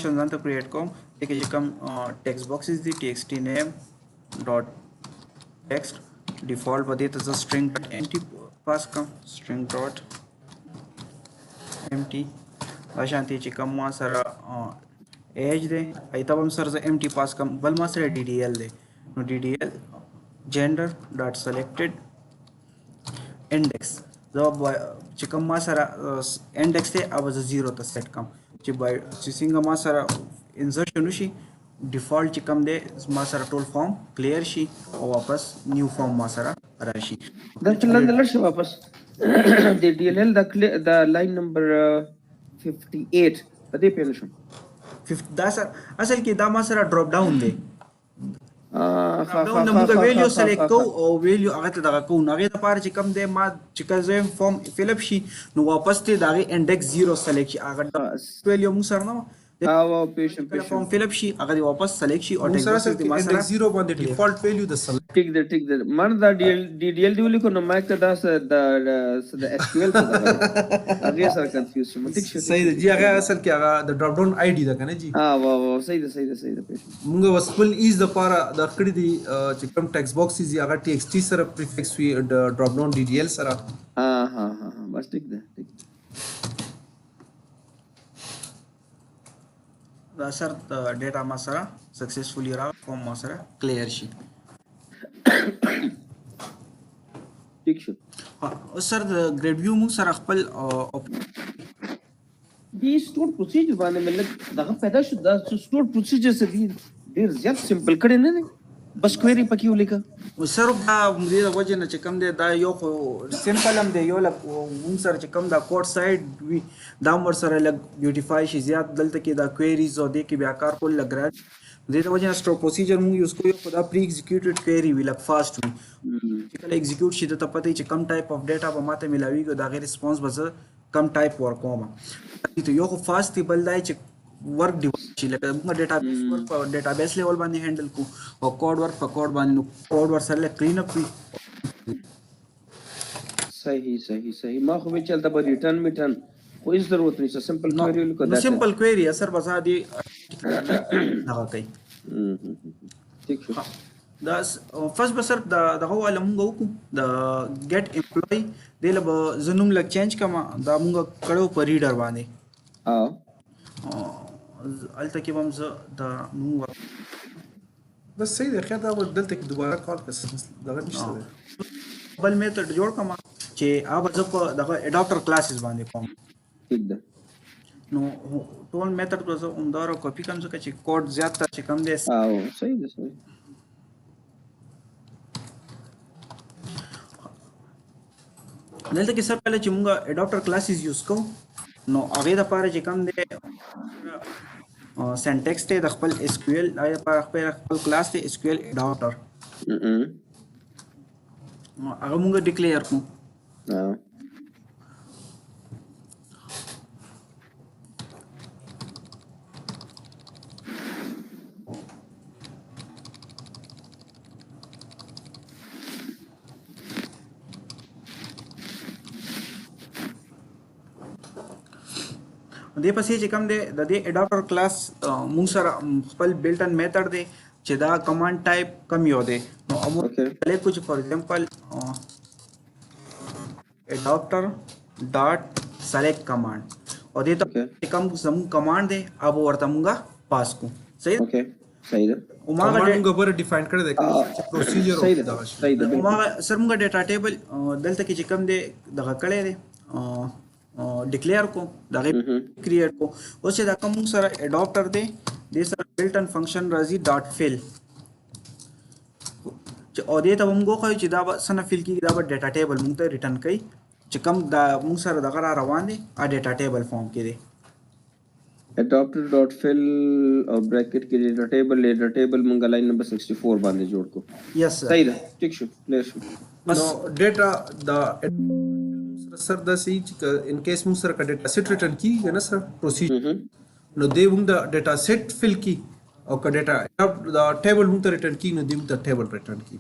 ځان ته کریټ کوم دغه چې کوم ټیکسټ باکسز دي txt name dot text default په دې ته ز string empty پاس کوم string dot empty شانتي چې کوم ما سره ایج دی ایته هم سره ز empty پاس کوم بل ما سره ddl دی نو ddl gender dot selected index چې کوم ما سره index ته अब 0 ته سیټ کوم چې څنګه ما سره انسرشن وشي डिफॉल्ट چې کوم دی ما سره ټول فارم کلیر شي او واپس نیو فارم ما سره راشي دا چلند لرشي واپس د DLL د لاین نمبر 58 پدې پیل شو دا سره اصل کې دا ما سره ډراپ ډاون دی نو موږ ویلیو سلیکټ کو او ویلیو هغه ته دغه کو هغه د پاره چې کوم دی ما چې کله فارم فیل اپ شي نو واپس ته دغه انډیکس 0 سلیکټ شي هغه ویلیو موږ سره نو او پیشن فارم فیل اپ شي هغه واپس سلیکټ شي او ټیکس د ما سره 0 باندې ډیفالت ویلیو د سلیکټ ټیک د من دا DDL دی ولیکو نو مایک ته دا د SQL ته هغه سره کنفیوز شوم ټیک شو صحیح دی جی هغه اصل کې هغه د ډراپ ډاون آی ډی دا کنه جی واو صحیح دی پیشن موږ وسپل ایز د پاره د کړی دی چې کوم ټیکس باکس دی هغه TXT سره پریفکس وی د ډراپ ډاون DDL سره ها بس ټیک دی دا سر ډیټا ما سره سکسسفلی را فارم ما سره کلیر شي ٹھیک شو او سر د ګریډ ویو موږ سره خپل دی سٹور پروسیجر باندې ملک دغه پیدا شو دا سٹور پروسیجر څه دی ډیر زیات سمپل کړي نه بس کوئری پکې ولیکا سر دا دې وجه نه چې کوم دی دا یو خو سمپل هم دی یو لک موږ سره چې کوم دا کوډ سایډ وی دا مر سره لګ بیوټیفای شي زیات دلته کې دا کوئریز او دې کې بیا کار کول لګرا دې د وجه نه سټور پروسیجر موږ یوز کوو خدا پری ایگزیکیوټډ کوئری وی لک فاست وی چې کله ایگزیکیوټ شي ته پته چې کم ټایپ اف ډیټا به ماته ملاویږي دا غیر ریسپانس به کم ټایپ ورکوم ته یو خو فاست دی بل دی چې ورک دی چې لکه موږ ډیټابیس ورک په ډیټابیس لیول باندې هینډل کو او کوډ ورک په کوډ باندې نو کوډ ور سره کلین اپ وي صحیح ما خو به چلته به ریټرن میټرن کوئی ضرورت نشته سمپل کوئری لکه دا سمپل کوئری اثر بس دی هغه کوي ٹھیک شو دا فرست بسر دغه ول موږ وکړو د ګیټ امپلوي دله به زنوم لک چینج کما دا موږ کړو په ریډر باندې الته کې هم زه دا موږ بس صحیح دی خیر دا دلته کې دوباره کال کس دغه نشته بل میتھډ جوړ کما چې اوب زه په دغه اډاپټر کلاسز باندې کوم ٹھیک ده نو ټول میتھډ په زه اومدار کاپی کوم ځکه چې کوډ زیات تر چې کم دی صحیح ده دلته کې سب پہله چې موږ اډاپټر کلاسز یوز کوو نو هغه د پاره چې کم دی سینټیکس ته د خپل SQL آیا په خپل کلاس ته SQL اډاپټر هغه موږ ډیکلیئر کوو دې پسې چې کوم دی د دې اډاپټر کلاس موږ سره خپل بلټ ان میتھډ دی چې دا کمانډ ټایپ کم یو دی نو موږ لیکو چې فور ایگزامپل اډاپټر ډاٹ سلیکټ کمانډ او دې ته کوم زمو کمانډ دی اب ورته موږ پاس کو صحیح اوکے صحیح ده او موږ به ډیفاین کړی دی چې پروسیجر صحیح ده سر موږ ډیټا ټیبل دلته کې چې کوم دی دغه کړی دی ډیکلیئر کو دغه کریټ کو او چې دا کوم سره اډاپټر دی د سره بلټ ان فنکشن راځي ډاٹ فیل چې او دې ته موږ خو چې دا سن فیل کې دا ډیټا ټیبل موږ ته ریټرن کوي چې کوم دا موږ سره دغه روان دي ا ډیټا ټیبل فارم کې دی اډاپټر ډاٹ فیل او بریکټ کې ډیټا ټیبل موږ لاین نمبر 64 باندې جوړ کو یس صحیح ده ٹھیک شو کلیر شو نو ډیټا دا سر دا سی چې ان کیس موږ سره ډیټا سیټ ریټرن کیږي نه سر پروسیجر نو دې موږ دا ډیټا سیټ فل کی او ډیټا دا ټیبل موږ ته ریټرن کی نو دې موږ ته ټیبل ریټرن کی